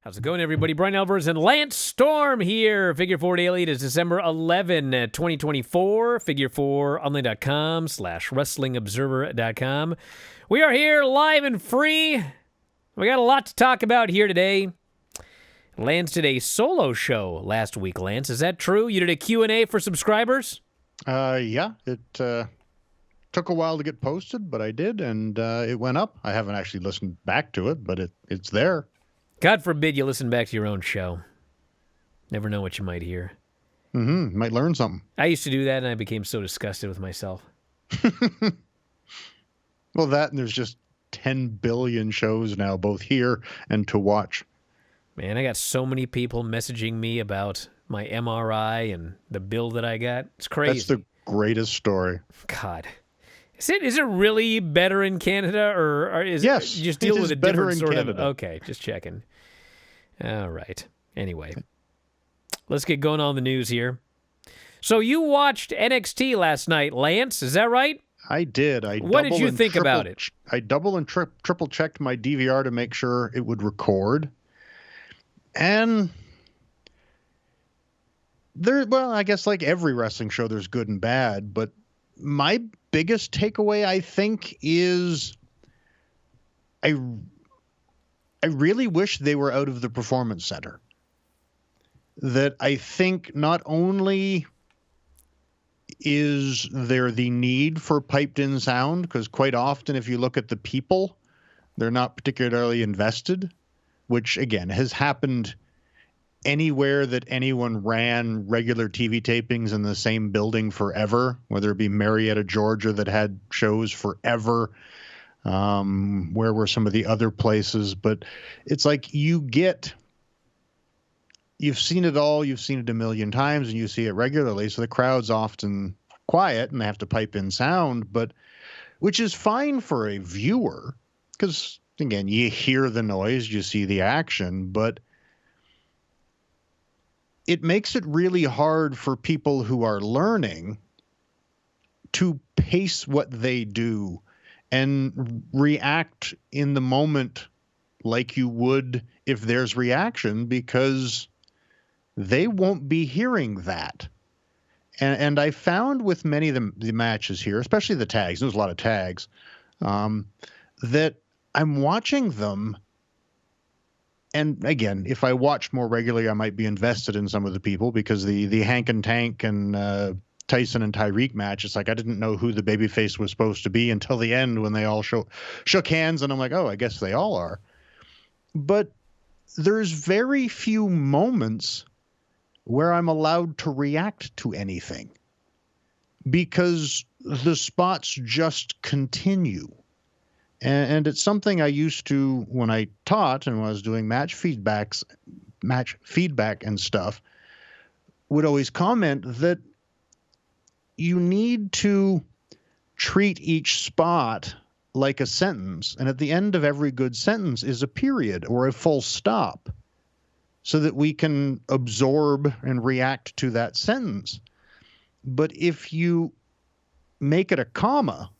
How's it going, everybody? Bryan Alvarez and Lance Storm here. Figure 4 Daily. It is December 11, 2024. Figure4online.com/WrestlingObserver.com. We are here live and free. We got a lot to talk about here today. Lance did a solo show last week, Lance. Is that true? You did a Q&A for subscribers? Yeah. It took a while to get posted, but I did, and it went up. I haven't actually listened back to it, but it's there. God forbid you listen back to your own show. Never know what you might hear. Might learn something. I used to do that, and I became so disgusted with myself. Well, that and there's just 10 billion shows now, both here and to watch. Man, I got so many people messaging me about my MRI and the bill that I got. It's crazy. That's the greatest story. God. Is it really better in Canada, or is yes, you just deal with a better different in sort Canada. of... Okay, just checking. All right. Anyway, let's get going on the news here. So you watched NXT last night, Lance, is that right? I did. What did you think about it? I double and triple checked my DVR to make sure it would record. And I guess like every wrestling show, there's good and bad, but my biggest takeaway, I think, is I really wish they were out of the Performance Center. That I think not only is there the need for piped-in sound, because quite often if you look at the people, they're not particularly invested, which, again, has happened anywhere that anyone ran regular TV tapings in the same building forever, whether it be Marietta, Georgia, that had shows forever. Where were some of the other places? But it's like you've seen it all, you've seen it a million times, and you see it regularly. So the crowd's often quiet and they have to pipe in sound, but which is fine for a viewer because, again, you hear the noise, you see the action, but it makes it really hard for people who are learning to pace what they do and react in the moment like you would if there's reaction, because they won't be hearing that. And I found with many of the matches here, especially the tags, there's a lot of tags, that I'm watching them. And again, if I watch more regularly, I might be invested in some of the people, because the Hank and Tank and Tyson and Tyreek match, it's like I didn't know who the babyface was supposed to be until the end when they all shook hands, and I'm like, oh, I guess they all are. But there's very few moments where I'm allowed to react to anything because the spots just continue. And it's something I used to, when I taught and when I was doing match feedback and stuff, would always comment that you need to treat each spot like a sentence. And at the end of every good sentence is a period or a full stop so that we can absorb and react to that sentence. But if you make it a comma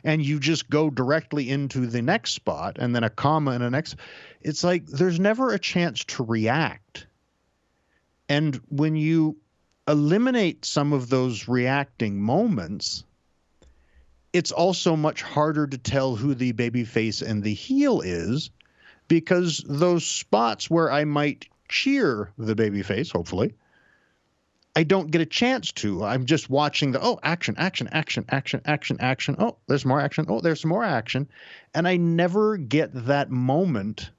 and you just go directly into the next spot and then a comma and a next, it's like there's never a chance to react. And when you eliminate some of those reacting moments, it's also much harder to tell who the babyface and the heel is, because those spots where I might cheer the babyface, hopefully, I don't get a chance to. I'm just watching action. Oh, there's more action. Oh, there's some more action. And I never get that moment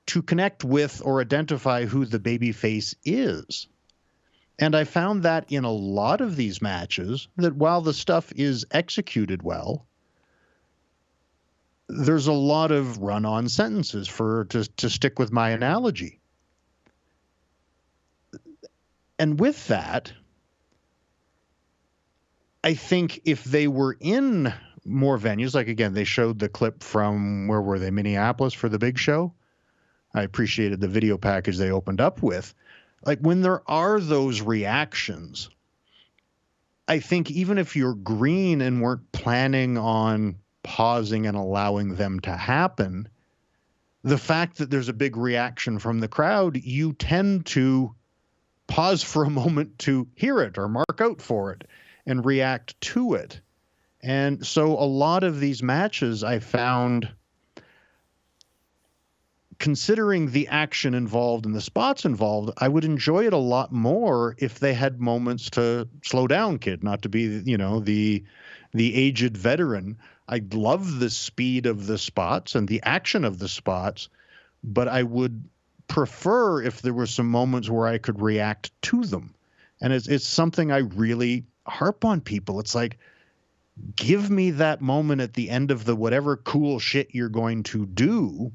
to connect with or identify who the babyface is. And I found that in a lot of these matches, that while the stuff is executed well, there's a lot of run-on sentences to stick with my analogy. And with that, I think if they were in more venues, like, again, they showed the clip from, where were they, Minneapolis for the big show. I appreciated the video package they opened up with. Like, when there are those reactions, I think even if you're green and weren't planning on pausing and allowing them to happen, the fact that there's a big reaction from the crowd, you tend to pause for a moment to hear it or mark out for it and react to it. And so a lot of these matches I found, considering the action involved and the spots involved, I would enjoy it a lot more if they had moments to slow down, kid, not to be, the aged veteran. I love the speed of the spots and the action of the spots, but I would prefer if there were some moments where I could react to them. And it's something I really harp on people. It's like, give me that moment at the end of the whatever cool shit you're going to do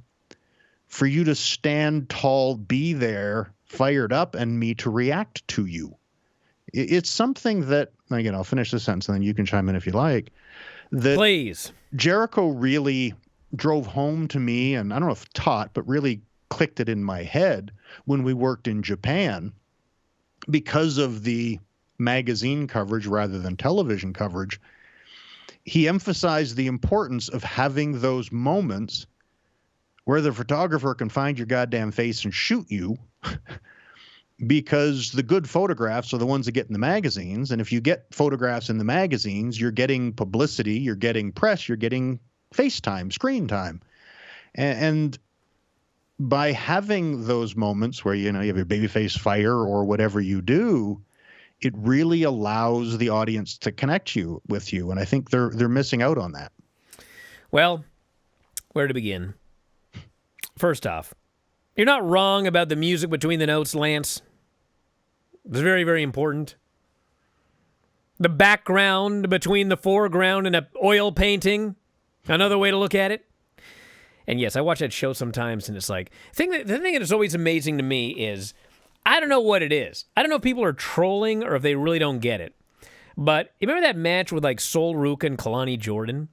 for you to stand tall, be there, fired up, and me to react to you. It's something that, again, I'll finish the sentence and then you can chime in if you like. That Please. Jericho really drove home to me, and I don't know if taught, but really clicked it in my head when we worked in Japan because of the magazine coverage rather than television coverage. He emphasized the importance of having those moments where the photographer can find your goddamn face and shoot you because the good photographs are the ones that get in the magazines. And if you get photographs in the magazines, you're getting publicity, you're getting press, you're getting FaceTime, screen time. And by having those moments where, you have your babyface fire or whatever you do, it really allows the audience to connect with you. And I think they're missing out on that. Well, where to begin? First off, you're not wrong about the music between the notes, Lance. It's very, very important. The background between the foreground and an oil painting, another way to look at it. And yes, I watch that show sometimes, and it's like, the thing that is always amazing to me is, I don't know what it is. I don't know if people are trolling or if they really don't get it. But you remember that match with like Sol Ruca and Kalani Jordan?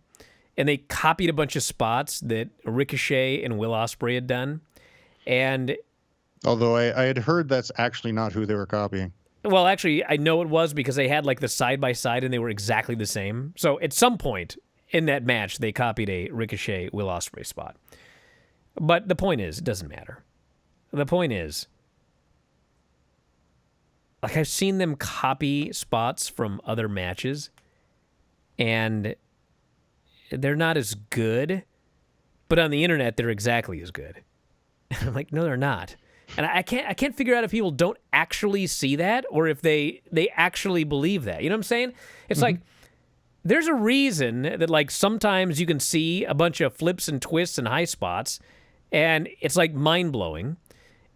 And they copied a bunch of spots that Ricochet and Will Ospreay had done. And although I had heard that's actually not who they were copying. Well, actually, I know it was because they had like the side-by-side and they were exactly the same. So at some point in that match, they copied a Ricochet Will Ospreay spot. But the point is, it doesn't matter. The point is, like, I've seen them copy spots from other matches, and they're not as good, but on the internet, they're exactly as good. And I'm like, no, they're not. And I can't figure out if people don't actually see that or if they actually believe that. You know what I'm saying? It's like, there's a reason that, like, sometimes you can see a bunch of flips and twists and high spots, and it's, like, mind-blowing.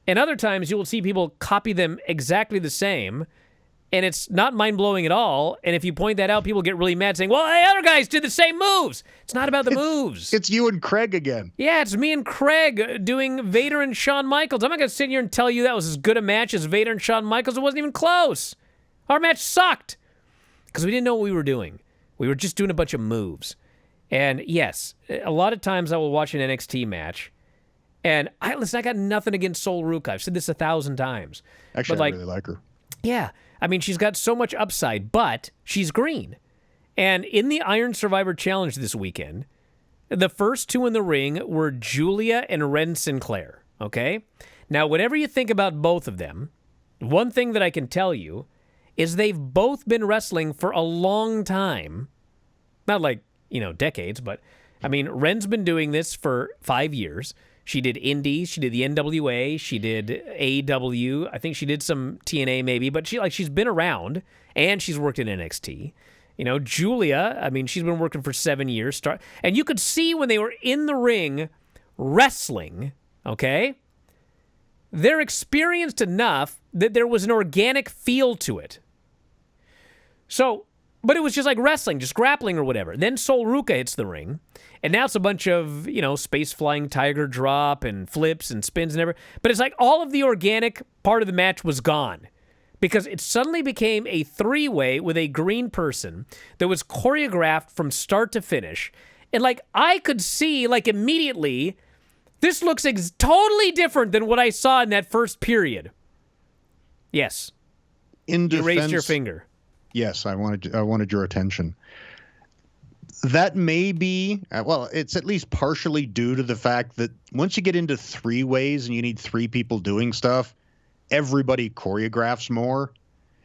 And other times you will see people copy them exactly the same, and it's not mind-blowing at all. And if you point that out, people get really mad saying, well, the other guys did the same moves. It's not about the moves. It's you and Craig again. Yeah, it's me and Craig doing Vader and Shawn Michaels. I'm not going to sit here and tell you that was as good a match as Vader and Shawn Michaels. It wasn't even close. Our match sucked because we didn't know what we were doing. We were just doing a bunch of moves. And yes, a lot of times I will watch an NXT match, and I got nothing against Sol Ruca. I've said this 1,000 times. Actually, but I really like her. Yeah. I mean, she's got so much upside, but she's green. And in the Iron Survivor Challenge this weekend, the first two in the ring were Julia and Ren Sinclair, okay? Now, whatever you think about both of them, one thing that I can tell you is they've both been wrestling for a long time. Not like, decades, but, I mean, Ren's been doing this for 5 years. She did Indies, she did the NWA, she did AEW. I think she did some TNA maybe, but she's been around, and she's worked in NXT. Julia, I mean, she's been working for 7 years. And you could see when they were in the ring wrestling, okay, they're experienced enough that there was an organic feel to it. So, but it was just like wrestling, just grappling or whatever. Then Sol Ruca hits the ring, and now it's a bunch of, space flying tiger drop and flips and spins and everything. But it's like all of the organic part of the match was gone because it suddenly became a three-way with a green person that was choreographed from start to finish. And, like, I could see, like, immediately, this looks totally different than what I saw in that first period. Yes. In defense, you raised your finger. Yes, I wanted your attention. That may be, well, it's at least partially due to the fact that once you get into three ways and you need three people doing stuff, everybody choreographs more.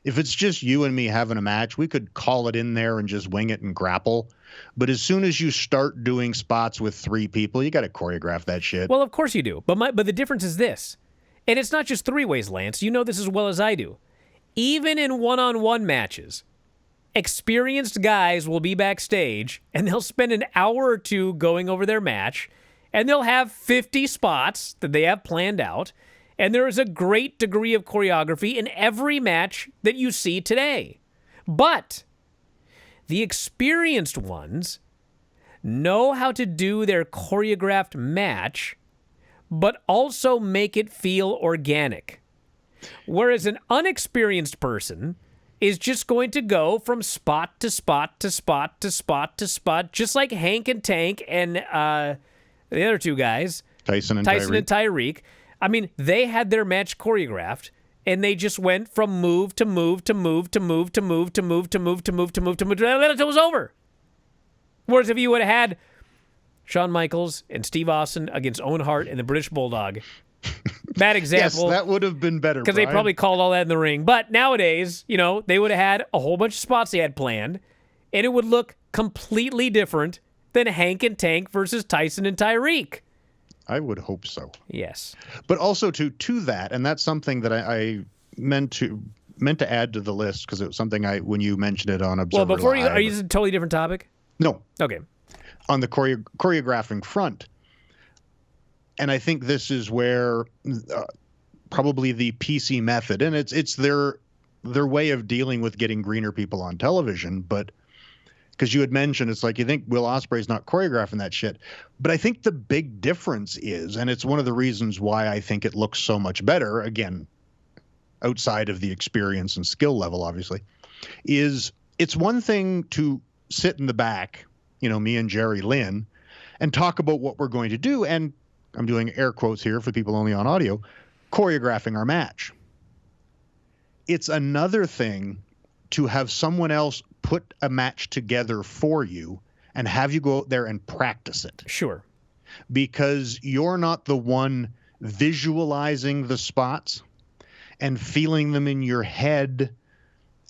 If it's just you and me having a match, we could call it in there and just wing it and grapple. But as soon as you start doing spots with three people, you got to choreograph that shit. Well, of course you do. But the difference is this. And it's not just three ways, Lance. You know this as well as I do. Even in one-on-one matches, experienced guys will be backstage and they'll spend an hour or two going over their match, and they'll have 50 spots that they have planned out, and there is a great degree of choreography in every match that you see today. But the experienced ones know how to do their choreographed match, but also make it feel organic. Whereas an unexperienced person is just going to go from spot to spot to spot to spot to spot, just like Hank and Tank and the other two guys, Tyson and Tyreek. I mean, they had their match choreographed, and they just went from move to move to move to move to move to move to move to move to move to move until it was over. Whereas if you would have had Shawn Michaels and Steve Austin against Owen Hart and the British Bulldog, bad example. Yes, that would have been better, because they probably called all that in the ring. But nowadays, they would have had a whole bunch of spots they had planned, and it would look completely different than Hank and Tank versus Tyson and Tyreek. I would hope so. Yes. But also to that, and that's something that I meant to add to the list because it was something when you mentioned it on Observer Well, before Live, are you using a totally different topic? No. Okay. On the choreographing front. And I think this is where probably the PC method, and it's their way of dealing with getting greener people on television, but because you had mentioned, it's like you think Will Ospreay's not choreographing that shit. But I think the big difference is, and it's one of the reasons why I think it looks so much better, again, outside of the experience and skill level, obviously, is it's one thing to sit in the back, me and Jerry Lynn, and talk about what we're going to do. And I'm doing air quotes here for people only on audio, choreographing our match. It's another thing to have someone else put a match together for you and have you go out there and practice it. Sure. Because you're not the one visualizing the spots and feeling them in your head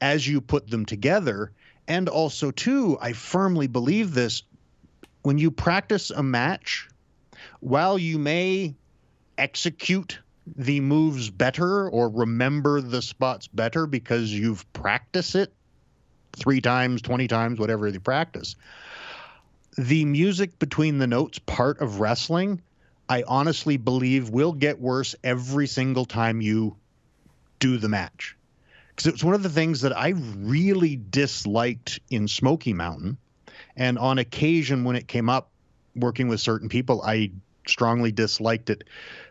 as you put them together. And also, too, I firmly believe this, when you practice a match, while you may execute the moves better or remember the spots better because you've practiced it 3 times, 20 times, whatever you practice, the music between the notes part of wrestling, I honestly believe will get worse every single time you do the match. Because it was one of the things that I really disliked in Smoky Mountain. And on occasion when it came up working with certain people, I strongly disliked it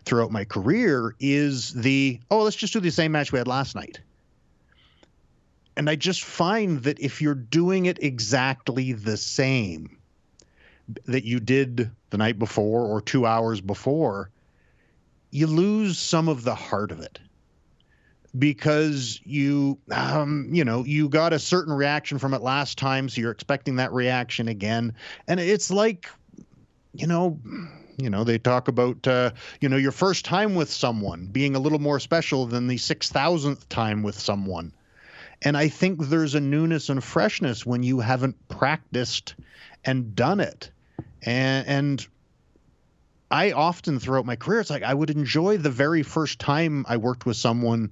throughout my career, is let's just do the same match we had last night. And I just find that if you're doing it exactly the same that you did the night before or 2 hours before, you lose some of the heart of it. Because you got a certain reaction from it last time, so you're expecting that reaction again. And it's like, they talk about, your first time with someone being a little more special than the 6,000th time with someone. And I think there's a newness and freshness when you haven't practiced and done it. And I often throughout my career, it's like I would enjoy the very first time I worked with someone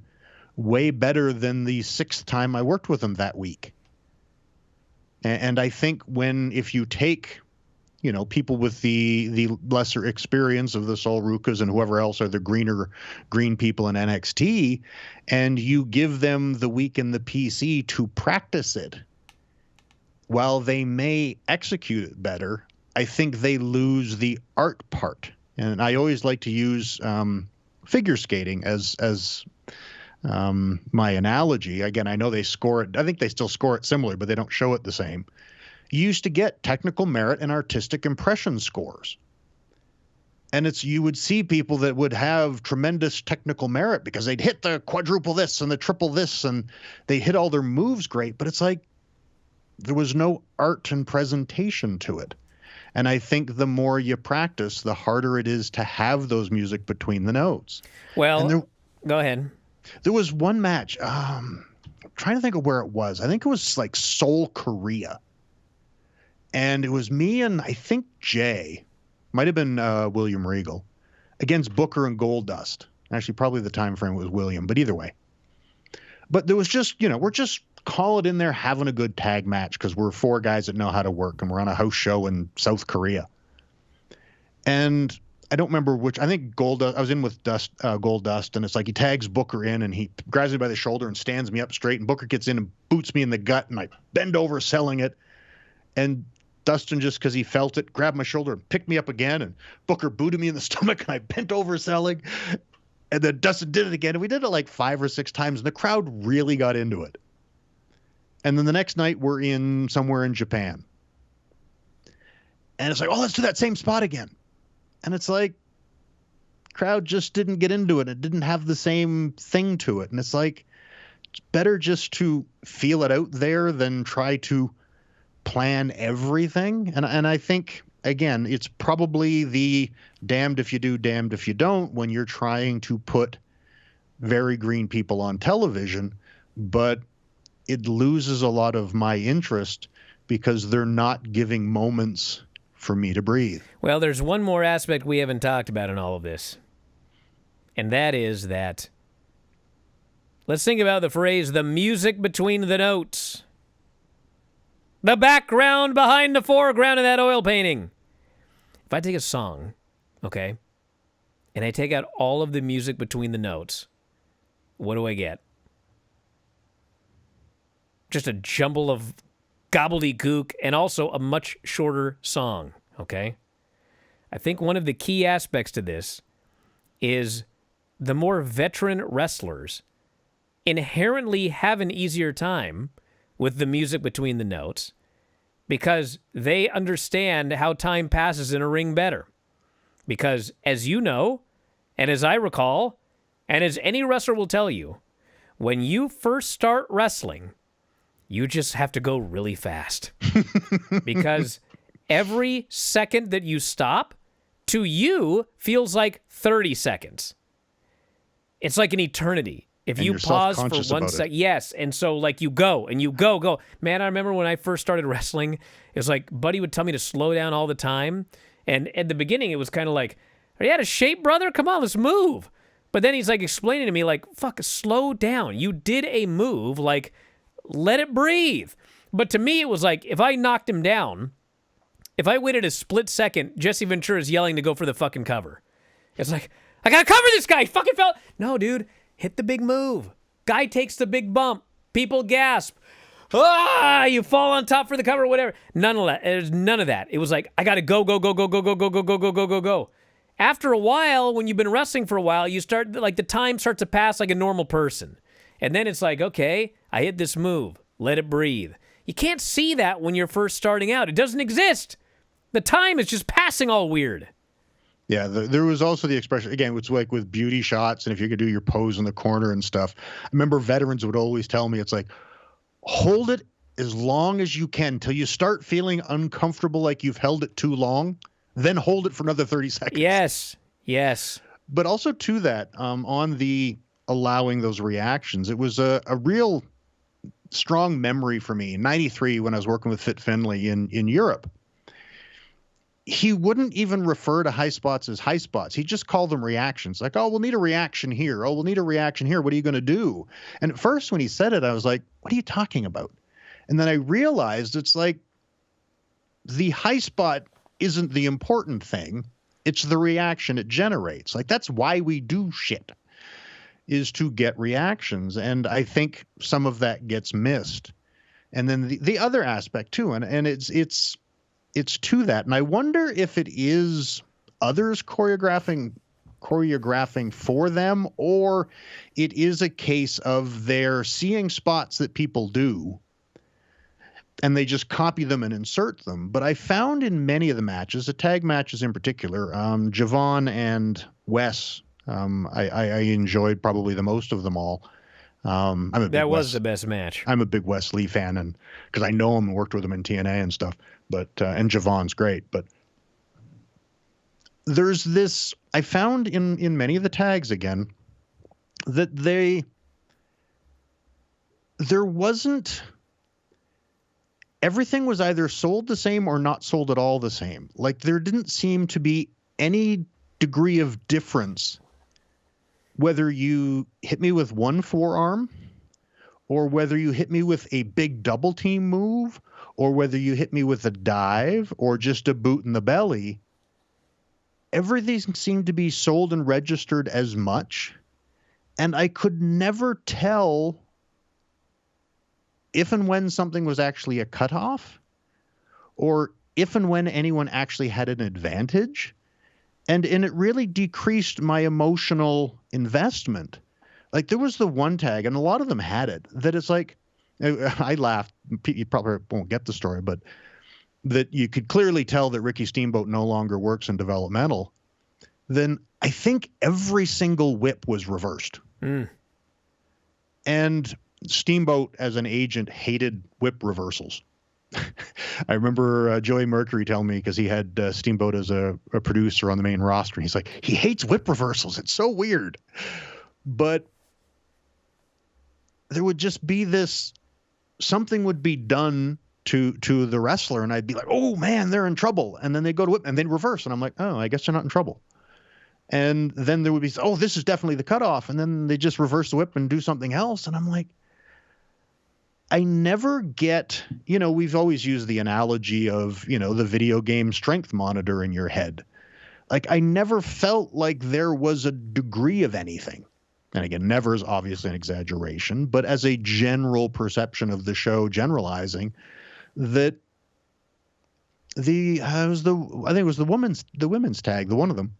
way better than the 6th time I worked with them that week. And I think if you take, people with the lesser experience of the Sol Rucas and whoever else are the green people in NXT, and you give them the week in the PC to practice it, while they may execute it better, I think they lose the art part. And I always like to use figure skating as my analogy. Again, I know they score it. I think they still score it similar, but they don't show it the same. You used to get technical merit and artistic impression scores. And you would see people that would have tremendous technical merit because they'd hit the quadruple this and the triple this, and they hit all their moves great. But it's like, there was no art and presentation to it. And I think the more you practice, the harder it is to have those music between the notes. Well, go ahead. There was one match. I'm trying to think of where it was. I think it was like Seoul, Korea. And it was me and I think Jay, might have been William Regal, against Booker and Goldust. Actually, probably the time frame was William, but either way. But there was just, we're just call it in there having a good tag match because we're four guys that know how to work and we're on a house show in South Korea. And I don't remember which. I think Goldust. I was in with Goldust, and it's like he tags Booker in, and he grabs me by the shoulder and stands me up straight. And Booker gets in and boots me in the gut, and I bend over selling it. And Dustin, just because he felt it, grabbed my shoulder and picked me up again. And Booker booted me in the stomach, and I bent over selling. And then Dustin did it again, and we did it like 5 or 6 times, and the crowd really got into it. And then the next night, we're in somewhere in Japan. And it's like, oh, let's do that same spot again. And it's like, crowd just didn't get into it. It didn't have the same thing to it. And it's like, it's better just to feel it out there than try to plan everything. And I think, again, it's probably the damned if you do, damned if you don't when you're trying to put very green people on television. But it loses a lot of my interest because they're not giving moments for me to breathe. Well, there's one more aspect we haven't talked about in all of this. And that is that, let's think about the phrase, the music between the notes. The background behind the foreground of that oil painting. If I take a song, okay, and I take out all of the music between the notes, what do I get? Just a jumble of gobbledygook and also a much shorter song, okay? I think one of the key aspects to this is the more veteran wrestlers inherently have an easier time with the music between the notes because they understand how time passes in a ring better. Because as you know, and as I recall, and as any wrestler will tell you, when you first start wrestling, you just have to go really fast because every second that you stop, to you, feels like 30 seconds. It's like an eternity. If you pause for 1 second, yes, and so like you go and you go. Man, I remember when I first started wrestling, it was like Buddy would tell me to slow down all the time, and at the beginning it was kind of like, "Are you out of shape, brother? Come on, let's move." But then he's like explaining to me like, "Fuck, slow down. You did a move, like." Let it breathe. But to me, it was like, if I knocked him down, if I waited a split second, Jesse Ventura's yelling to go for the fucking cover. It's like, I gotta cover this guy. He fucking fell. No, dude, hit the big move. Guy takes the big bump. People gasp. Ah, you fall on top for the cover, whatever. None of that. There's none of that. It was like, I gotta go. After a while, when you've been wrestling for a while, you start, like, the time starts to pass like a normal person. And then it's like, okay, I hit this move. Let it breathe. You can't see that when you're first starting out. It doesn't exist. The time is just passing all weird. Yeah, there was also the expression, again, it's like with beauty shots and if you could do your pose in the corner and stuff. I remember veterans would always tell me, it's like, hold it as long as you can till you start feeling uncomfortable like you've held it too long, then hold it for another 30 seconds. Yes. But also to that, on the allowing those reactions, it was a real strong memory for me. In 93, when I was working with Fit Finlay in Europe, he wouldn't even refer to high spots as high spots. He just called them reactions. Like, oh, we'll need a reaction here. Oh, we'll need a reaction here. What are you going to do? And at first when he said it, I was like, what are you talking about? And then I realized it's like the high spot isn't the important thing. It's the reaction it generates. Like, that's why we do shit, is to get reactions. And I think some of that gets missed. And then the other aspect too, and it's to that. And I wonder if it is others choreographing for them, or it is a case of they're seeing spots that people do and they just copy them and insert them. But I found in many of the matches, the tag matches in particular, Javon and Wes, I enjoyed probably the most of them all. That was the best match. I'm a big Wes Lee fan, and because I know him and worked with him in TNA and stuff. But and Javon's great. But there's this I found in many of the tags again that there wasn't. Everything was either sold the same or not sold at all the same. Like there didn't seem to be any degree of difference whether you hit me with one forearm or whether you hit me with a big double team move or whether you hit me with a dive or just a boot in the belly. Everything seemed to be sold and registered as much. And I could never tell if and when something was actually a cutoff or if and when anyone actually had an advantage. And it really decreased my emotional investment. Like there was the one tag, and a lot of them had it, that it's like, I laughed, you probably won't get the story, but that you could clearly tell that Ricky Steamboat no longer works in developmental. Then I think every single whip was reversed. And Steamboat as an agent hated whip reversals. I remember Joey Mercury telling me, because he had Steamboat as a producer on the main roster. He's like, he hates whip reversals. It's so weird. But there would just be this, something would be done to the wrestler, and I'd be like, oh man, they're in trouble. And then they go to whip and then reverse. And I'm like, oh, I guess they're not in trouble. And then there would be, oh, this is definitely the cutoff. And then they just reverse the whip and do something else. And I'm like, I never get, we've always used the analogy of, the video game strength monitor in your head. Like, I never felt like there was a degree of anything. And again, never is obviously an exaggeration, but as a general perception of the show, generalizing that I think it was the women's tag, the one of them,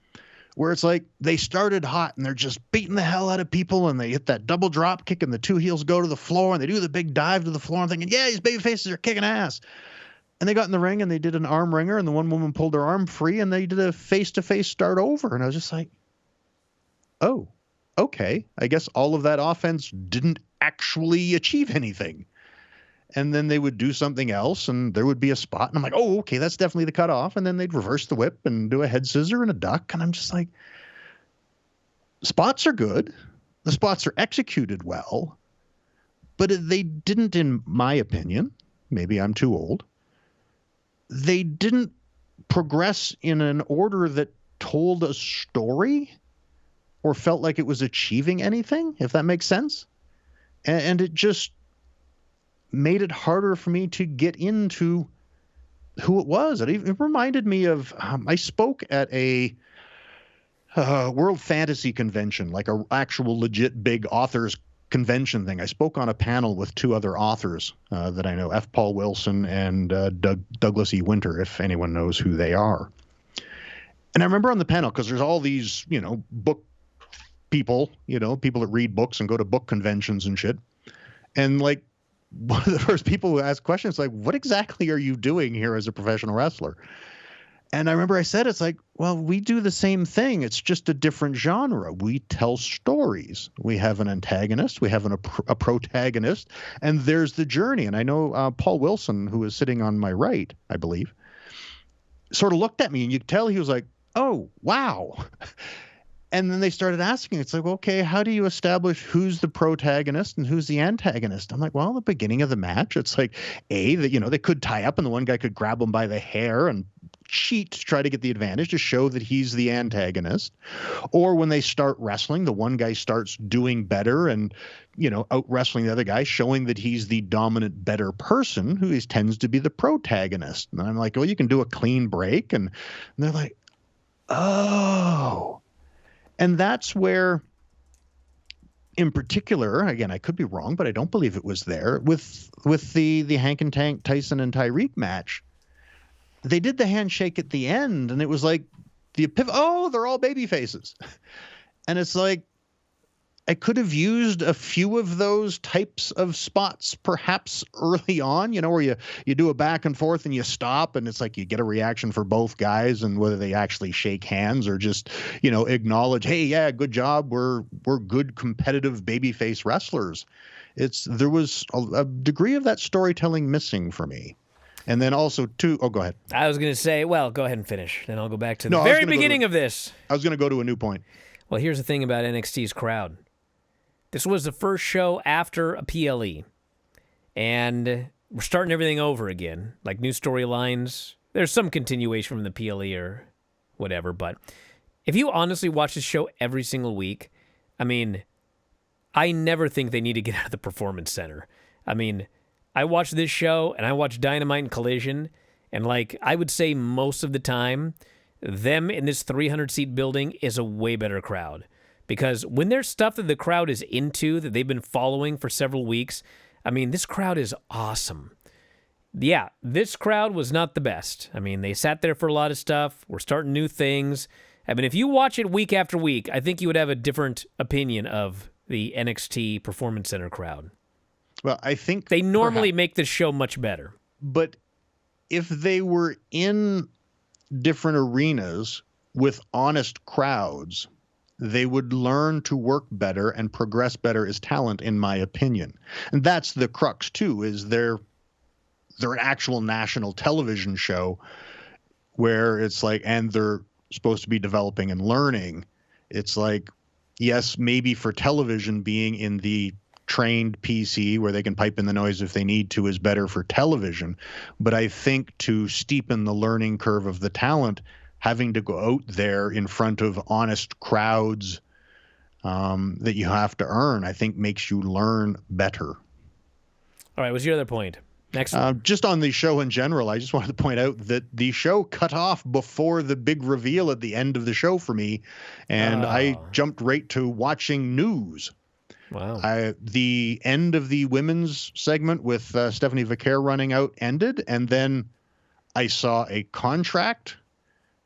where it's like they started hot and they're just beating the hell out of people and they hit that double drop kick and the two heels go to the floor and they do the big dive to the floor. I'm thinking, yeah, these baby faces are kicking ass. And they got in the ring and they did an arm wringer and the one woman pulled her arm free and they did a face-to-face start over. And I was just like, oh, okay. I guess all of that offense didn't actually achieve anything. And then they would do something else and there would be a spot. And I'm like, oh, okay, that's definitely the cutoff. And then they'd reverse the whip and do a head scissor and a duck. And I'm just like, spots are good. The spots are executed well. But they didn't, in my opinion, maybe I'm too old, they didn't progress in an order that told a story or felt like it was achieving anything, if that makes sense. And it just made it harder for me to get into who it was. It reminded me of, I spoke at a World Fantasy Convention, like a actual legit big authors convention thing. I spoke on a panel with two other authors that I know, F. Paul Wilson and Douglas E. Winter, if anyone knows who they are. And I remember on the panel, because there's all these, book people, people that read books and go to book conventions and shit. And like, one of the first people who asked questions like, what exactly are you doing here as a professional wrestler? And I remember I said, it's like, well, we do the same thing. It's just a different genre. We tell stories. We have an antagonist. We have a protagonist. And there's the journey. And I know Paul Wilson, who is sitting on my right, I believe, sort of looked at me and you could tell he was like, oh, wow. And then they started asking, it's like, okay, how do you establish who's the protagonist and who's the antagonist? I'm like, well, the beginning of the match, it's like, that, they could tie up and the one guy could grab him by the hair and cheat to try to get the advantage to show that he's the antagonist. Or when they start wrestling, the one guy starts doing better and, out wrestling the other guy, showing that he's the dominant, better person who tends to be the protagonist. And I'm like, well, you can do a clean break. And they're like, oh. And that's where, in particular, again, I could be wrong, but I don't believe it was there, with the Hank and Tank Tyson and Tyreek match. They did the handshake at the end, and it was like the epiphany. Oh, they're all baby faces. And it's like, I could have used a few of those types of spots perhaps early on, where you do a back and forth and you stop and it's like you get a reaction for both guys, and whether they actually shake hands or just, acknowledge, hey, yeah, good job. We're good competitive babyface wrestlers. There was a degree of that storytelling missing for me. And then also go ahead. I was going to say, well, go ahead and finish. Then I'll go back to the very beginning of this. I was going to go to a new point. Well, here's the thing about NXT's crowd. This was the first show after a PLE, and we're starting everything over again, like new storylines. There's some continuation from the PLE or whatever, but if you honestly watch this show every single week, I mean, I never think they need to get out of the Performance Center. I mean, I watch this show, and I watch Dynamite and Collision, and I would say most of the time, them in this 300-seat building is a way better crowd. Because when there's stuff that the crowd is into, that they've been following for several weeks, I mean, this crowd is awesome. Yeah, this crowd was not the best. I mean, they sat there for a lot of stuff. We're starting new things. I mean, if you watch it week after week, I think you would have a different opinion of the NXT Performance Center crowd. Well, I think they normally make the show much better. But if they were in different arenas with honest crowds, they would learn to work better and progress better as talent, in my opinion. And that's the crux, too, is they're an actual national television show where it's like, and they're supposed to be developing and learning. It's like, yes, maybe for television, being in the trained PC where they can pipe in the noise if they need to is better for television. But I think to steepen the learning curve of the talent, having to go out there in front of honest crowds that you have to earn, I think makes you learn better. All right, what's your other point? Next one. Just on the show in general, I just wanted to point out that the show cut off before the big reveal at the end of the show for me, and I jumped right to watching news. Wow. The end of the women's segment with Stephanie Vaquer running out ended, and then I saw a contract.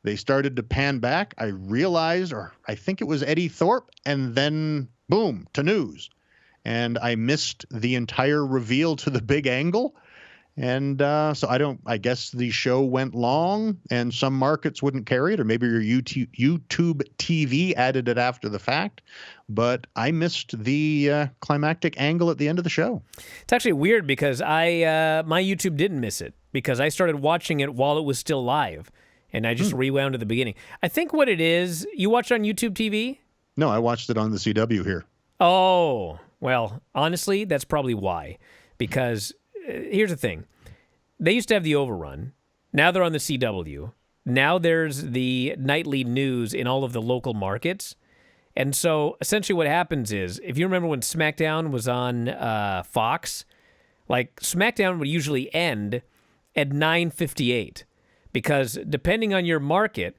They started to pan back. I realized, or I think it was Eddie Thorpe, and then boom, to news. And I missed the entire reveal to the big angle. And so I guess the show went long and some markets wouldn't carry it, or maybe your YouTube TV added it after the fact. But I missed the climactic angle at the end of the show. It's actually weird because my YouTube didn't miss it because I started watching it while it was still live. And I just rewound at the beginning. I think what it is, you watch on YouTube TV? No, I watched it on the CW here. Oh, well, honestly, that's probably why. Because here's the thing. They used to have the Overrun. Now they're on the CW. Now there's the nightly news in all of the local markets. And so essentially what happens is, if you remember when SmackDown was on Fox, SmackDown would usually end at 9:58. Because depending on your market,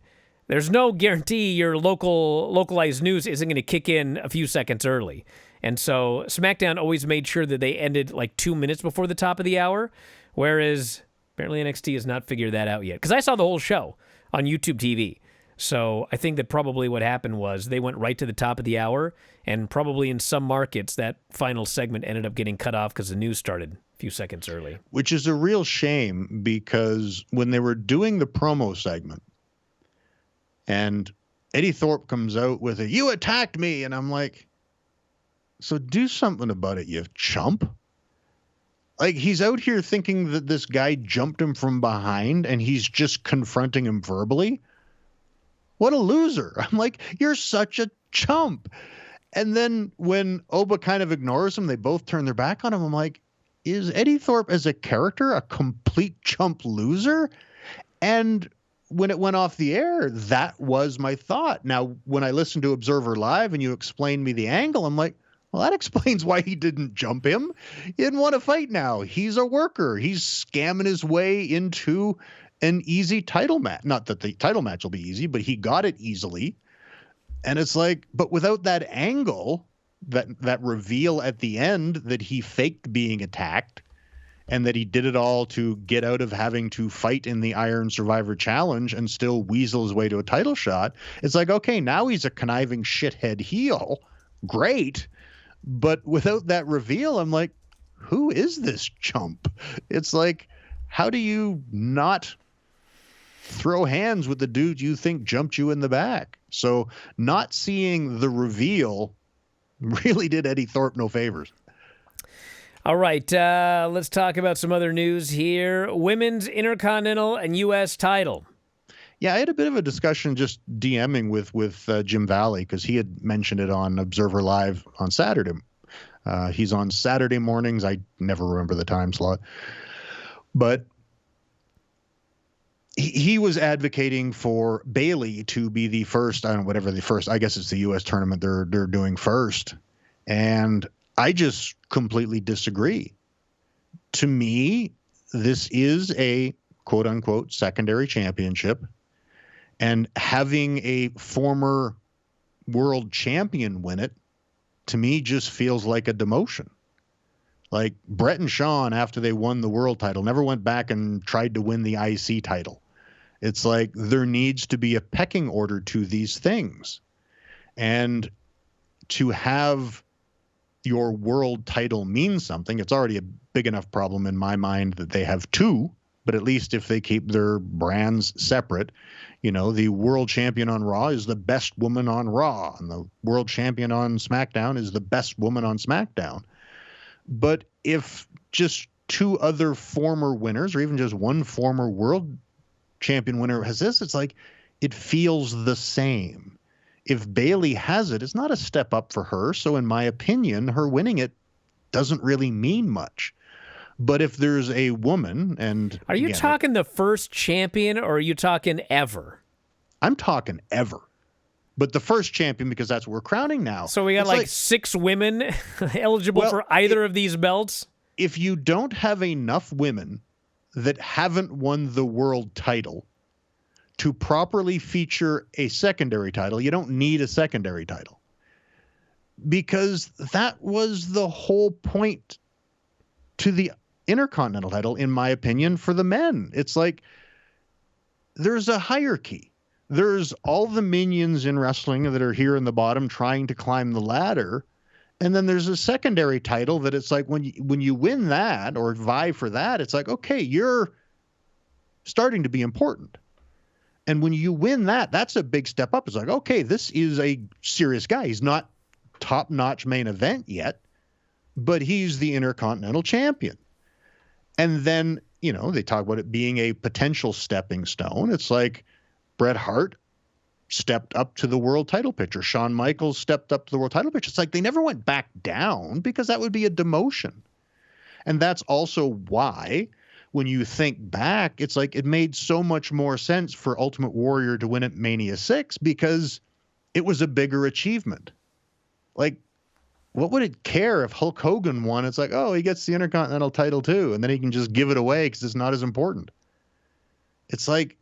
there's no guarantee your localized news isn't going to kick in a few seconds early. And so SmackDown always made sure that they ended 2 minutes before the top of the hour, whereas apparently NXT has not figured that out yet. Because I saw the whole show on YouTube TV. So I think that probably what happened was they went right to the top of the hour, and probably in some markets that final segment ended up getting cut off because the news started a few seconds early. Which is a real shame, because when they were doing the promo segment and Eddie Thorpe comes out with a, "You attacked me," and I'm like, so do something about it, you chump. He's out here thinking that this guy jumped him from behind and he's just confronting him verbally. What a loser. I'm like, you're such a chump. And then when Oba kind of ignores him, they both turn their back on him. I'm like, is Eddie Thorpe as a character a complete chump loser? And when it went off the air, that was my thought. Now, when I listened to Observer Live and you explained me the angle, I'm like, well, that explains why he didn't jump him. He didn't want to fight now. He's a worker. He's scamming his way into an easy title match. Not that the title match will be easy, but he got it easily. And it's like, but without that angle, that reveal at the end that he faked being attacked and that he did it all to get out of having to fight in the Iron Survivor Challenge and still weasel his way to a title shot. It's like, okay, now he's a conniving shithead heel. great. But without that reveal, I'm like, who is this chump? It's like, how do you not throw hands with the dude you think jumped you in the back? So not seeing the reveal really did Eddie Thorpe no favors. All right, let's talk about some other news here. Women's Intercontinental and U.S. title. Yeah, I had a bit of a discussion just DMing with Jim Valley because he had mentioned it on Observer Live on Saturday. He's on Saturday mornings. I never remember the time slot. But he was advocating for Bayley to be the first, I don't know, whatever the first, I guess it's the U.S. tournament they're doing first. And I just completely disagree. To me, this is a quote unquote secondary championship, and having a former world champion win it, to me, just feels like a demotion. Like Brett and Shawn, after they won the world title, never went back and tried to win the IC title. It's like there needs to be a pecking order to these things. And to have your world title mean something, it's already a big enough problem in my mind that they have two, but at least if they keep their brands separate, you know, the world champion on Raw is the best woman on Raw, and the world champion on SmackDown is the best woman on SmackDown. But if just two other former winners, or even just one former world champion winner has this, it's like it feels the same. If Bayley has it, it's not a step up for her. So in my opinion, her winning it doesn't really mean much. But if there's a woman, and are you talking the first champion, or are you talking ever? I'm talking ever. But the first champion, because that's what we're crowning now. So we got like 6 women eligible for either of these belts? If you don't have enough women that haven't won the world title to properly feature a secondary title, you don't need a secondary title. Because that was the whole point to the Intercontinental title, in my opinion, for the men. It's like there's a hierarchy. There's all the minions in wrestling that are here in the bottom trying to climb the ladder. And then there's a secondary title that it's like when you win that or vie for that, it's like, okay, you're starting to be important. And when you win that, that's a big step up. It's like, okay, this is a serious guy. He's not top-notch main event yet, but he's the Intercontinental champion. And then, you know, they talk about it being a potential stepping stone. It's like Bret Hart stepped up to the world title picture. Shawn Michaels stepped up to the world title picture. It's like they never went back down because that would be a demotion. And that's also why, when you think back, it's like it made so much more sense for Ultimate Warrior to win at Mania 6 because it was a bigger achievement. Like, what would it care if Hulk Hogan won? It's like, oh, he gets the Intercontinental title too, and then he can just give it away because it's not as important. It's like,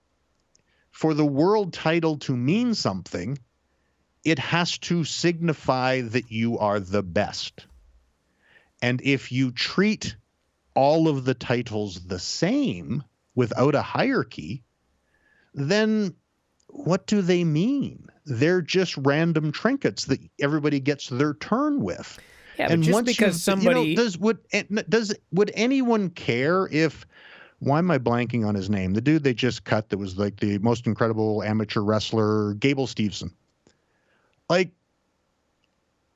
for the world title to mean something, it has to signify that you are the best. And if you treat all of the titles the same without a hierarchy, then what do they mean? They're just random trinkets that everybody gets their turn with. Yeah, and but just because somebody, would anyone care if, why am I blanking on his name? The dude they just cut that was like the most incredible amateur wrestler, Gable Steveson. Like,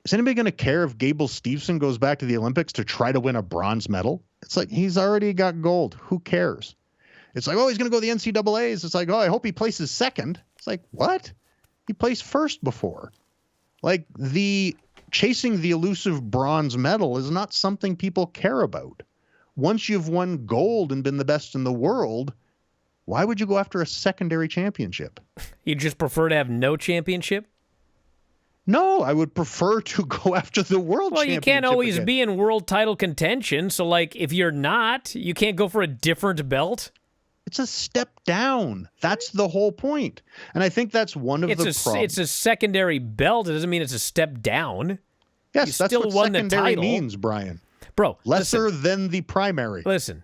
is anybody going to care if Gable Steveson goes back to the Olympics to try to win a bronze medal? It's like, he's already got gold. Who cares? It's like, oh, he's going to go to the NCAAs. It's like, oh, I hope he places second. It's like, what? He placed first before. Like, chasing the elusive bronze medal is not something people care about. Once you've won gold and been the best in the world, why would you go after a secondary championship? You just prefer to have no championship? No, I would prefer to go after the world championship. Well, you can't always be in world title contention. So, like, if you're not, you can't go for a different belt? It's a step down. That's the whole point. And I think that's one of the problems. It's a secondary belt. It doesn't mean it's a step down. Yes, that's what secondary means, Brian. Bro, lesser than the primary. Listen,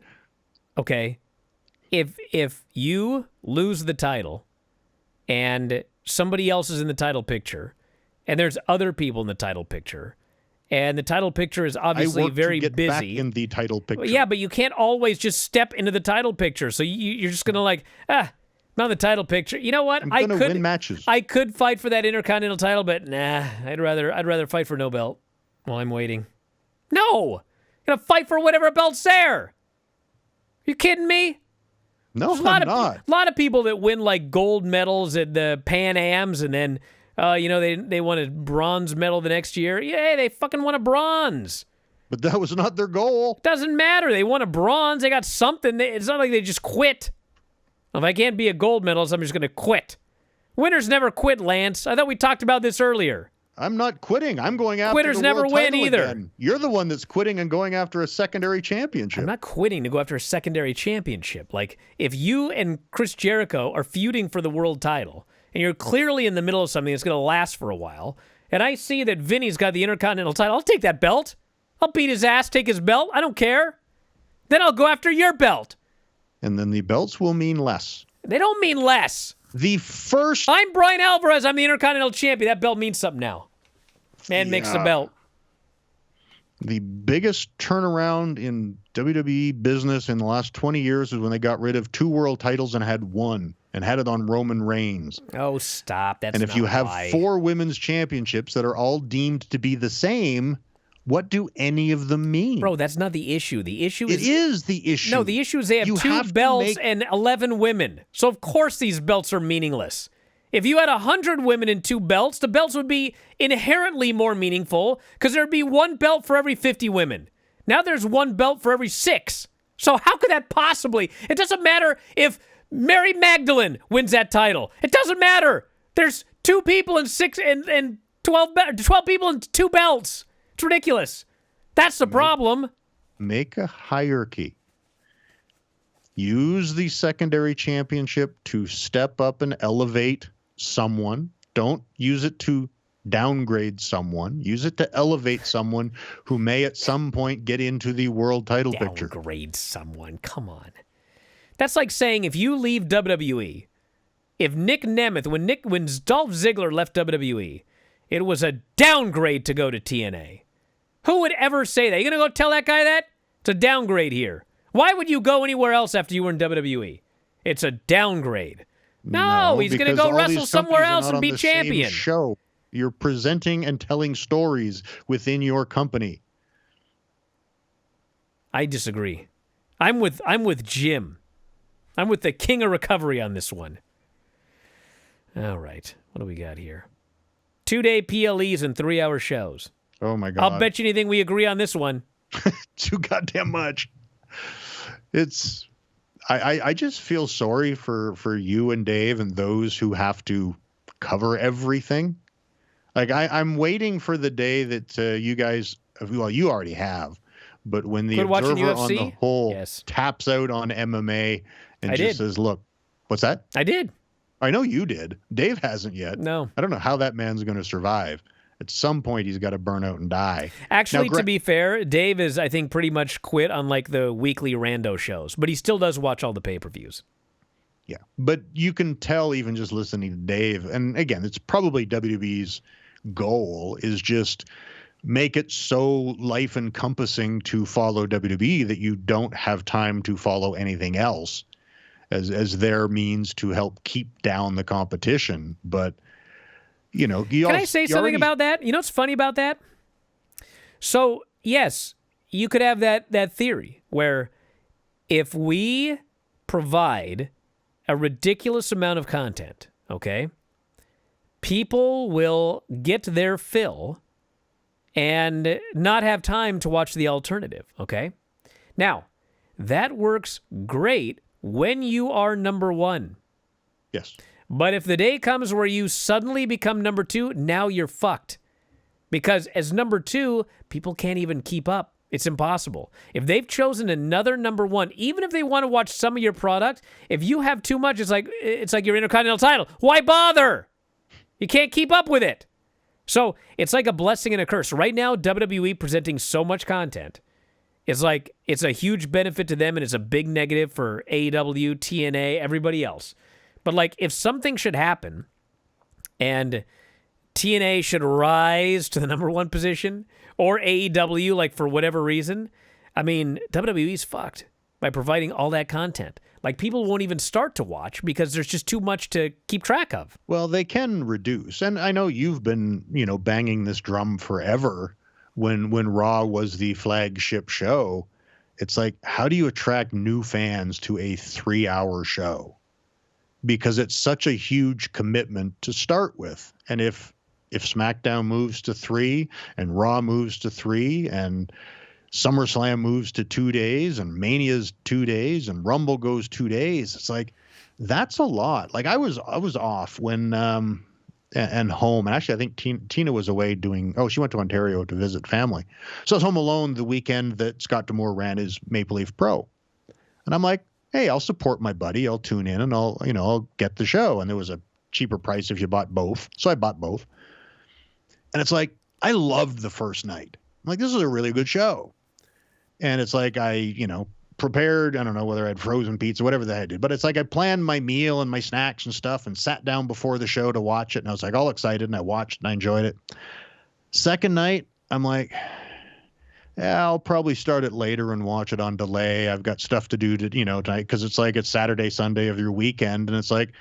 okay, if you lose the title and somebody else is in the title picture and there's other people in the title picture. And the title picture is obviously very to get busy. Back in the title picture. Yeah, but you can't always just step into the title picture. So you're just going to like, not the title picture. You know what? I'm going to win matches. I could fight for that Intercontinental title, but nah, I'd rather fight for no belt while I'm waiting. No! I'm going to fight for whatever belt's there. You kidding me? No, I'm not. A lot of people that win like gold medals at the Pan Ams and then they won a bronze medal the next year. Yeah, they fucking won a bronze. But that was not their goal. Doesn't matter. They won a bronze. They got something. It's not like they just quit. If I can't be a gold medalist, I'm just going to quit. Winners never quit, Lance. I thought we talked about this earlier. I'm not quitting. I'm going after Quitters the never world win title either. Again. You're the one that's quitting and going after a secondary championship. I'm not quitting to go after a secondary championship. Like, if you and Chris Jericho are feuding for the world title, and you're clearly in the middle of something that's going to last for a while, and I see that Vinny's got the Intercontinental title, I'll take that belt. I'll beat his ass, take his belt. I don't care. Then I'll go after your belt. And then the belts will mean less. They don't mean less. I'm Bryan Alvarez. I'm the Intercontinental Champion. That belt means something now. Man makes the belt. The biggest turnaround in WWE business in the last 20 years is when they got rid of 2 world titles and had 1 and had it on Roman Reigns. Oh, stop. That's and if not you have why. 4 women's championships that are all deemed to be the same, what do any of them mean? Bro, that's not the issue. The issue is... It is the issue. No, the issue is they have 2 belts and 11 women. So, of course, these belts are meaningless. If you had 100 women and 2 belts, the belts would be inherently more meaningful because there'd be 1 belt for every 50 women. Now there's 1 belt for every 6. So how could that possibly? It doesn't matter if Mary Magdalene wins that title. It doesn't matter. There's 2 people and 12 people and 2 belts. It's ridiculous. That's the problem. Make a hierarchy. Use the secondary championship to step up and elevate someone. Don't use it to downgrade someone. Use it to elevate someone who may at some point get into the world title picture. Downgrade someone. Come on. That's like saying if you leave WWE, if Nick Nemeth, when Dolph Ziggler left WWE, it was a downgrade to go to TNA. Who would ever say that? You going to go tell that guy that? It's a downgrade here. Why would you go anywhere else after you were in WWE? It's a downgrade. No, he's going to go wrestle somewhere else and be champion. Show. You're presenting and telling stories within your company. I disagree. I'm with Jim. I'm with the king of recovery on this one. All right. What do we got here? 2-day PLEs and 3-hour shows. Oh, my God. I'll bet you anything we agree on this one. Too goddamn much. It's... I just feel sorry for you and Dave and those who have to cover everything. Like, I'm waiting for the day that you guys, well, you already have, but when the Observer on the whole taps out on MMA and says, look, what's that? I did. I know you did. Dave hasn't yet. No. I don't know how that man's going to survive. At some point, he's got to burn out and die. Actually, to be fair, Dave is, I think, pretty much quit on like the weekly rando shows, but he still does watch all the pay-per-views. Yeah, but you can tell even just listening to Dave, and again, it's probably WWE's goal is just make it so life-encompassing to follow WWE that you don't have time to follow anything else as their means to help keep down the competition. But you know, can I say something about that? You know what's funny about that? So, yes, you could have that theory where if we provide a ridiculous amount of content, okay, people will get their fill and not have time to watch the alternative, okay? Now, that works great when you are number 1. Yes. But if the day comes where you suddenly become number 2, now you're fucked. Because as number 2, people can't even keep up. It's impossible. If they've chosen another number 1, even if they want to watch some of your product, if you have too much, it's like your Intercontinental title. Why bother? You can't keep up with it. So it's like a blessing and a curse. Right now, WWE presenting so much content is like it's a huge benefit to them and it's a big negative for AEW, TNA, everybody else. But, like, if something should happen and TNA should rise to the number one position, or AEW, like, for whatever reason. I mean, WWE's fucked by providing all that content. Like, people won't even start to watch because there's just too much to keep track of. Well, they can reduce. And I know you've been, banging this drum forever when Raw was the flagship show. It's like, how do you attract new fans to a 3-hour show? Because it's such a huge commitment to start with. And if SmackDown moves to 3 and Raw moves to 3 and SummerSlam moves to 2 days and Mania's 2 days and Rumble goes 2 days, it's like, that's a lot. Like, I was off when and home, and actually I think Tina was away she went to Ontario to visit family, so I was home alone the weekend that Scott D'Amore ran his Maple Leaf Pro, and I'm like, hey, I'll support my buddy, I'll tune in, and I'll get the show. And there was a cheaper price if you bought both, so I bought both. And it's like, I loved the first night. I'm like, this is a really good show. And it's like, I prepared, I don't know whether I had frozen pizza, whatever the heck I did, but it's like I planned my meal and my snacks and stuff and sat down before the show to watch it. And I was like all excited, and I watched and I enjoyed it. Second night, I'm like, yeah, I'll probably start it later and watch it on delay. I've got stuff to do tonight, because it's like it's Saturday, Sunday of your weekend. And it's like,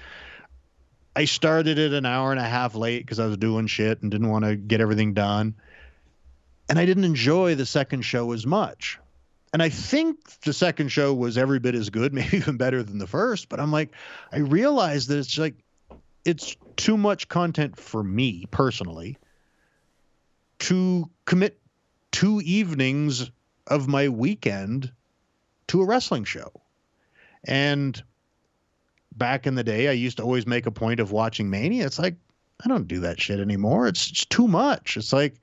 I started it an hour and a half late because I was doing shit and didn't want to get everything done. And I didn't enjoy the second show as much. And I think the second show was every bit as good, maybe even better than the first. But I'm like, I realized that it's like, it's too much content for me personally to commit 2 evenings of my weekend to a wrestling show. And back in the day, I used to always make a point of watching Mania. It's like, I don't do that shit anymore. It's too much. It's like,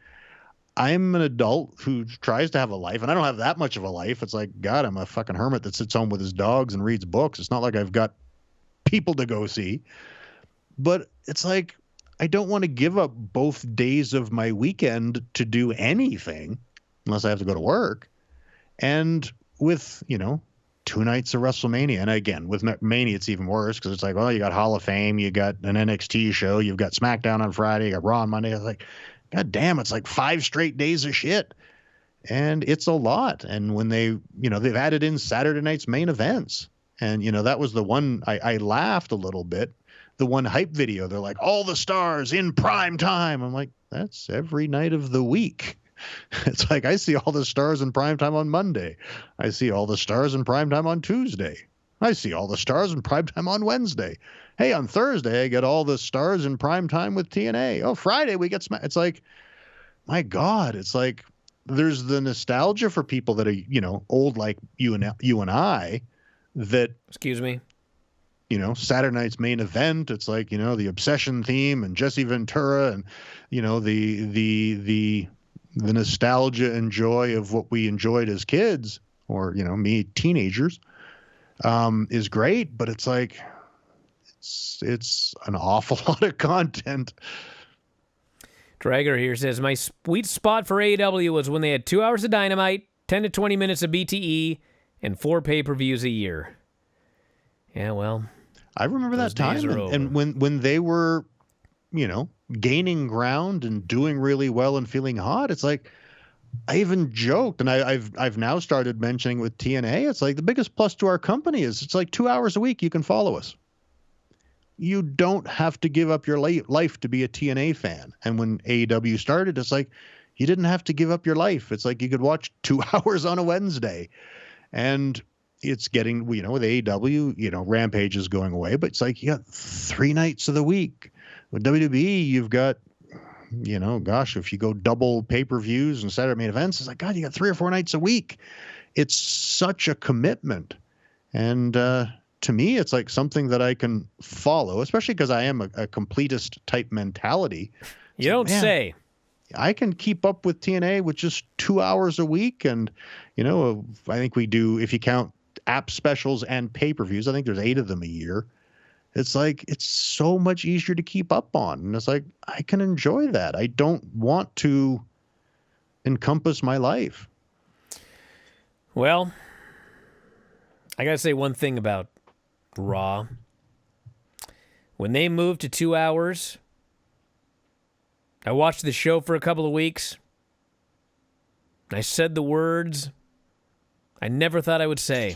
I'm an adult who tries to have a life, and I don't have that much of a life. It's like, God, I'm a fucking hermit that sits home with his dogs and reads books. It's not like I've got people to go see. But it's like, I don't want to give up both days of my weekend to do anything unless I have to go to work. And with, 2 nights of WrestleMania. And again, with Mania, it's even worse because it's like, well, you got Hall of Fame, you got an NXT show, you've got SmackDown on Friday, you got Raw on Monday. I was like, God damn, it's like 5 straight days of shit. And it's a lot. And when they've added in Saturday night's main events. And, that was the one I laughed a little bit. The one hype video, they're like, all the stars in prime time. I'm like, that's every night of the week. It's like, I see all the stars in prime time on Monday. I see all the stars in prime time on Tuesday. I see all the stars in prime time on Wednesday. Hey, on Thursday, I get all the stars in prime time with TNA. Oh, Friday, we get It's like, my God, it's like, there's the nostalgia for people that are, old like you and I, that, excuse me, Saturday night's main event. It's like, the Obsession theme and Jesse Ventura and, the nostalgia and joy of what we enjoyed as kids, or, me, teenagers, is great. But it's like, it's an awful lot of content. Dragger here says, my sweet spot for AEW was when they had 2 hours of Dynamite, 10 to 20 minutes of BTE, and 4 pay-per-views a year. Yeah, well, I remember that time. And when they were, gaining ground and doing really well and feeling hot, it's like, I even joked, and I've now started mentioning with TNA, it's like the biggest plus to our company is it's like 2 hours a week you can follow us. You don't have to give up your life to be a TNA fan. And when AEW started, it's like, you didn't have to give up your life. It's like you could watch 2 hours on a Wednesday. And it's getting, with AEW, Rampage is going away, but it's like you got 3 nights of the week. With WWE, you've got, if you go double pay-per-views and Saturday main events, it's like, God, you got 3 or 4 nights a week. It's such a commitment. And to me, it's like something that I can follow, especially because I am a completist type mentality. You don't say. I can keep up with TNA with just 2 hours a week. And, I think we do, if you count app specials and pay-per-views, I think there's 8 of them a year. It's like, it's so much easier to keep up on. And it's like, I can enjoy that. I don't want to encompass my life. Well, I got to say one thing about Raw. When they moved to 2 hours, I watched the show for a couple of weeks. I said the words I never thought I would say.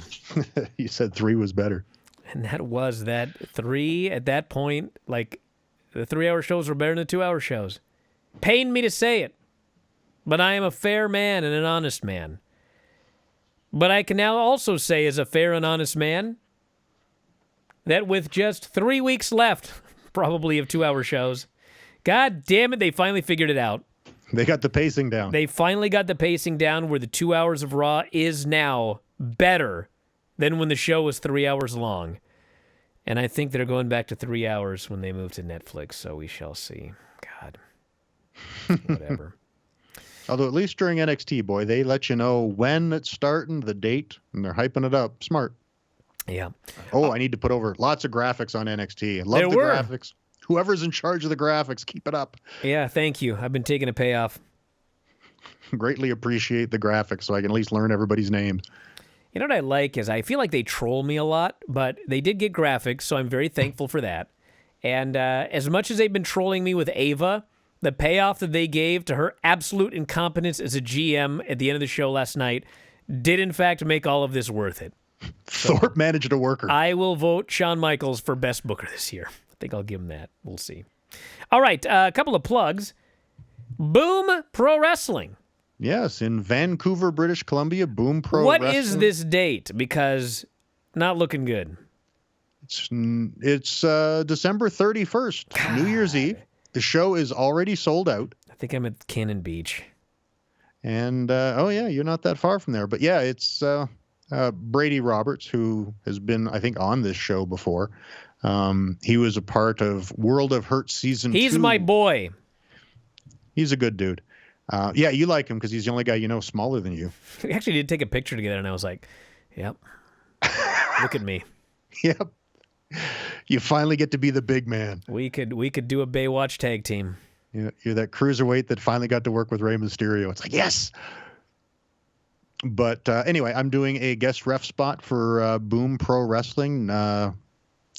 You said 3 was better. And that was that 3 at that point, like the 3-hour shows were better than the 2-hour shows. Pained me to say it, but I am a fair man and an honest man. But I can now also say as a fair and honest man that with just 3 weeks left, probably of 2-hour shows, God damn it, they finally figured it out. They got the pacing down. They finally got the pacing down where the 2 hours of Raw is now better than when the show was 3 hours long. And I think they're going back to 3 hours when they move to Netflix, so we shall see. God. Whatever. Although at least during NXT, boy, they let you know when it's starting, the date, and they're hyping it up. Smart. Yeah. Oh, I need to put over lots of graphics on NXT. I love the graphics. Whoever's in charge of the graphics, keep it up. Yeah, thank you. I've been taking a payoff. Greatly appreciate the graphics so I can at least learn everybody's names. You know what I like is I feel like they troll me a lot, but they did get graphics, so I'm very thankful for that. And as much as they've been trolling me with Ava, the payoff that they gave to her absolute incompetence as a GM at the end of the show last night did, in fact, make all of this worth it. So Thorpe managed a worker. I will vote Shawn Michaels for Best Booker this year. I think I'll give him that. We'll see. All right, a couple of plugs. Boom Pro Wrestling. Yes, in Vancouver, British Columbia, Boom Pro Wrestling. What is this date? Because not looking good. It's December 31st, God. New Year's Eve. The show is already sold out. I think I'm at Cannon Beach. And, oh, yeah, you're not that far from there. But, yeah, it's Brady Roberts, who has been, I think, on this show before. He was a part of World of Hurt Season 2. He's my boy. He's a good dude. Yeah, you like him because he's the only guy you know smaller than you. We actually did take a picture together, and I was like, yep, look at me. Yep. You finally get to be the big man. We could do a Baywatch tag team. You're that cruiserweight that finally got to work with Rey Mysterio. It's like, yes. But anyway, I'm doing a guest ref spot for Boom Pro Wrestling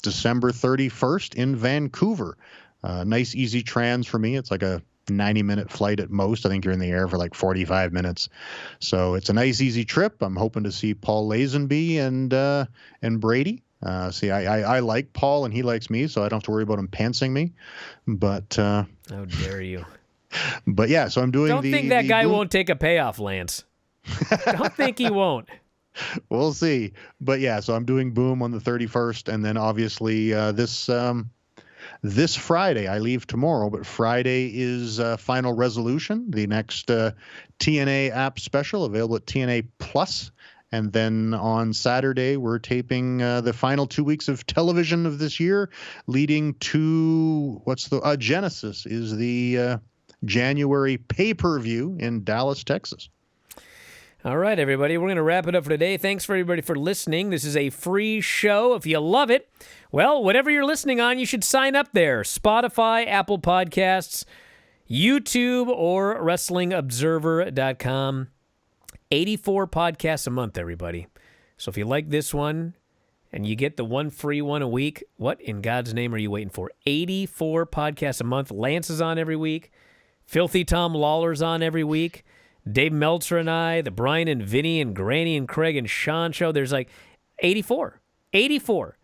December 31st in Vancouver. Nice, easy trans for me. It's like a 90-minute flight at most. I think you're in the air for like 45 minutes. So it's a nice, easy trip. I'm hoping to see Paul Lazenby and Brady. See, I like Paul and he likes me, so I don't have to worry about him pantsing me. But how dare you? But yeah, so I'm doing. Don't think that guy won't take a payoff, Lance. Don't think he won't. We'll see. But yeah, so I'm doing Boom on the 31st, and then obviously this Friday, I leave tomorrow, but Friday is Final Resolution, the next TNA app special available at TNA Plus. And then on Saturday, we're taping the final 2 weeks of television of this year, leading to Genesis is the January pay-per-view in Dallas, Texas. All right, everybody, we're going to wrap it up for today. Thanks for everybody for listening. This is a free show. If you love it, well, whatever you're listening on, you should sign up there. Spotify, Apple Podcasts, YouTube, or WrestlingObserver.com. 84 podcasts a month, everybody. So if you like this one and you get the one free one a week, what in God's name are you waiting for? 84 podcasts a month. Lance is on every week. Filthy Tom Lawler's on every week. Dave Meltzer and I, the Bryan and Vinny and Granny and Craig and Sean show. There's like 84. 84.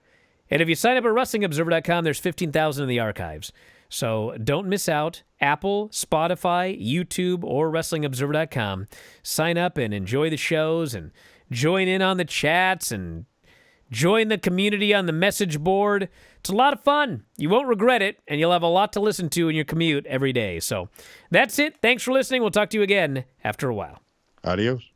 And if you sign up at WrestlingObserver.com, there's 15,000 in the archives. So don't miss out. Apple, Spotify, YouTube, or WrestlingObserver.com. Sign up and enjoy the shows and join in on the chats and join the community on the message board. It's a lot of fun. You won't regret it, and you'll have a lot to listen to in your commute every day. So that's it. Thanks for listening. We'll talk to you again after a while. Adios.